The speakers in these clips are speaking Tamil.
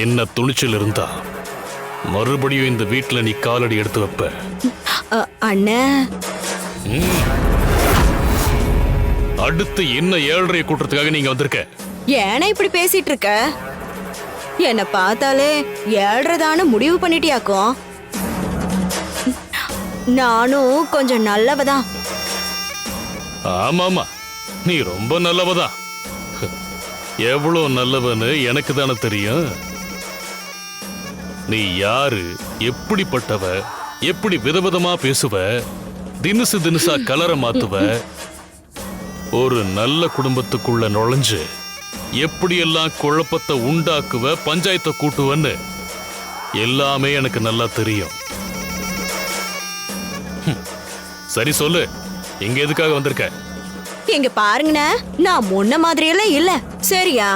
என்ன துணிச்சல் இருந்தா மறுபடியும் இந்த வீட்டுல நீ காலடி எடுத்து வைப்ப. அண்ணே, அடுத்து என்ன 7:30 கூட்டத்துக்காக நீங்க வந்திருக்க? ஏன்னா இப்படி பேசிட்டு இருக்க? என்ன பார்த்தாலே 7:30 முடிவு பண்ணிட்டியாக்கும். நானும் கொஞ்சம் நல்லவதான். ஆமாமா, நீ ரொம்ப நல்லவதான். எவ்வளவு நல்லவன்னு எனக்கு தானே தெரியும். நீ யாரு, எப்படிப்பட்டவ, எப்படி விதவிதமா பேசுவ, தினுசு தினுசா கலரை மாத்துவ, ஒரு நல்ல குடும்பத்துக்குள்ள நுழைஞ்சு எப்படியெல்லாம் குழப்பத்தை உண்டாக்குவ, பஞ்சாயத்தை கூட்டுவன்னு எல்லாமே எனக்கு நல்லா தெரியும். சரி சொல்லு, இங்க எதுக்காக வந்திருக்க? இங்க பாருங்கண்ணே, நான் முன்ன மாதிரியெல்லாம் இல்ல, சரியா?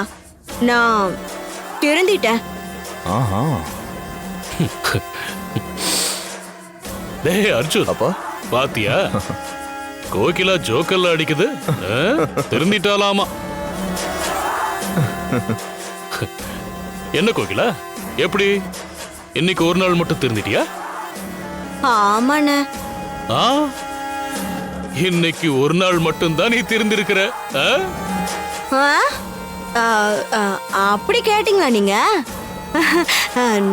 நான் திருந்திட்டேன். ஆஹா. டேய் அர்ஜுன், அப்பா பாத்தியா கோகிலா ஜோக்கல்ல அடிக்குது. திருந்திட்டாலாமா? என்ன கோகிலா, எப்படி இன்னைக்கு ஒரு நாள் மட்டும் திருந்திட்டியா? ஆமாண்ணே. ஆ, இன்னைக்கு ஒரு நாள் மட்டும் தான் நீ திருந்திருக்கிற. அப்படி கேட்டீங்களா நீங்க?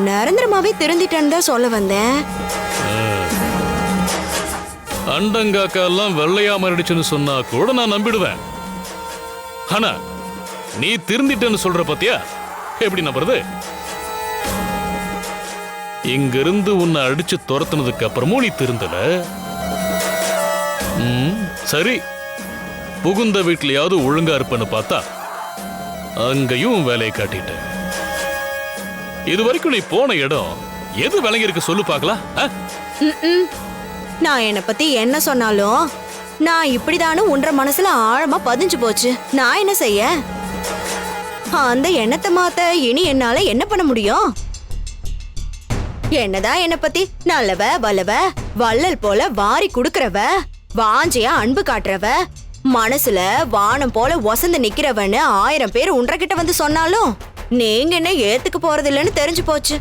நிரந்தரமாவே திருந்திட்டேன்னு தான் சொல்ல வந்தேன். அண்டங்காக்கா எல்லாம் வெள்ளையா மாறிடுச்சுன்னு சொன்னா கூட நான் நம்பிடுவேன். ஆனா நீ திருந்திட்டேன்னு சொல்ற பாத்தியா, எப்படி நம்புறது? இங்கிருந்து உன்னை அடிச்சு துரத்துனதுக்கு அப்புறமும் நீ திருந்தல. சரி, புகுந்த வீட்லயாவது ஒழுங்கா இருப்பேன்னு பார்த்தா அங்கேயும் வேலையை காட்டிட்ட. இது வரைக்கும் நீ போன இடம் எது விளங்கி இருக்கு சொல்லு பாக்கலாம். நான் என்னை பத்தி என்ன சொன்னாலும் நான் இப்படிதானு உன்ற மனசுல ஆழமா பதிஞ்சு போச்சு. நான் என்ன செய்ய? அந்த எண்ணத்தை மாத்த இனி என்னால என்ன பண்ண முடியும்? என்னதான் என்ன பத்தி நல்லவ வல்லவ, வள்ளல் போல வாரி குடுக்கறவ, வாஞ்சியா அன்பு காட்டுறவ, மனசுல வானம் போல ஒசந்து நிக்கிறவன்னு 1000 பேர் உன்றகிட்ட வந்து சொன்னாலும் நீங்க என்ன ஏத்துக்க போறது இல்லைன்னு தெரிஞ்சு போச்சு.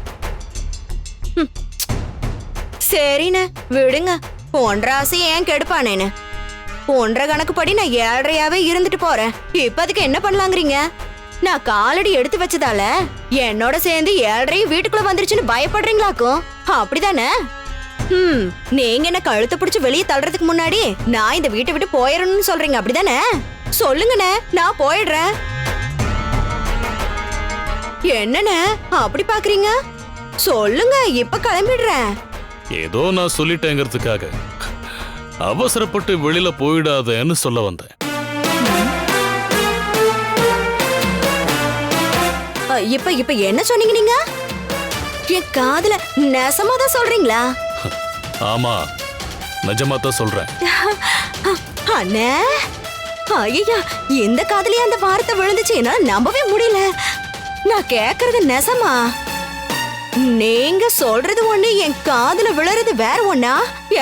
சரிண்ணே, விடுங்க. போன்ற ஆசை ஏன் கெடுப்பானேன்னு. போன்ற கணக்குப்படி நான் 7:30 இருந்துட்டு போறேன். இப்ப அதுக்கு என்ன பண்ணலாங்கிறீங்க? நான் காலடி எடுத்து வச்சதால என்னோட சேர்ந்து 7:30 வீட்டுக்குள்ள வந்துருச்சுன்னு பயப்படுறீங்களாக்கும், அப்படிதானே? நீங்க என்ன கழுத்தை பிடிச்சு வெளியே தள்ளுறதுக்கு முன்னாடி நான் இந்த வீட்டை விட்டு போயிடணும்னு சொல்றீங்க, அப்படிதானே? சொல்லுங்கண்ணே, நான் போயிடுறேன். என்னண்ணே அப்படி பாக்குறீங்க? சொல்லுங்க, இப்ப கிளம்பிடுறேன். ஏதோ நான் சொல்லிட்டேங்கிறதுக்காக அவசரப்பட்டு வெளியில போயிடாதேன்னு சொல்ல வந்தேன். இப்ப இப்ப என்ன சொன்னீங்க நீங்க? என் காதுல நெசமாதான் சொல்றீங்களா? ஆமா, நிஜமா தான் சொல்றேன். அண்ணே, ஐயா, இந்த காதுலயே அந்த வார்த்தை விழுந்துச்சு, என்னால நம்பவே முடியல. நான் கேக்குறது நெசமா? நீங்க சொல்றது ஒண்ணு, என் காதுல விழுறது வேற ஒண்ணா?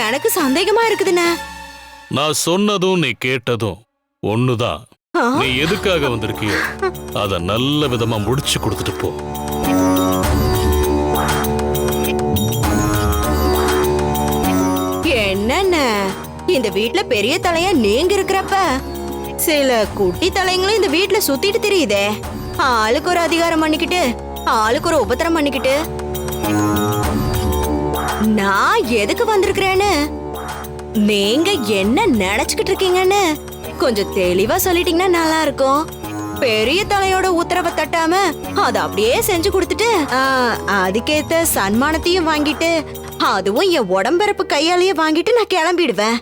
எனக்கு சந்தேகமா இருக்குதுண்ணே. நான் சொன்னதும் நீ கேட்டதும் ஒண்ணுதான். நீ எதுக்காக வந்திருக்கியோ அத நல்ல விதமா முடிச்சு கொடுத்துட்டு போ. என்னண்ண, இந்த வீட்ல பெரிய தலையா நீங்க இருக்கிறப்ப சில குட்டி தலைங்களும் இந்த வீட்ல சுத்திட்டு தெரியுதே. ஆளுக்கு ஒரு அதிகாரம் பண்ணிக்கிட்டு, ஆளுக்கு ஒரு உபத்திரம் பண்ணிக்கிட்டு. நான் எதுக்கு வந்திருக்கிறேன்னு, நீங்க என்ன நினைச்சுக்கிட்டு இருக்கீங்கன்னு கொஞ்சம் தெளிவா சொல்லிட்டீங்கன்னா நல்லா இருக்கும். பெரிய தலையோட உத்தரவை தட்டாம அதை அப்படியே செஞ்சு கொடுத்துட்டு அதுக்கேத்த சன்மானத்தையும் வாங்கிட்டு, அதுவும் என் உடம்பிறப்பு கையாலேயே வாங்கிட்டு நான் கிளம்பிடுவேன்.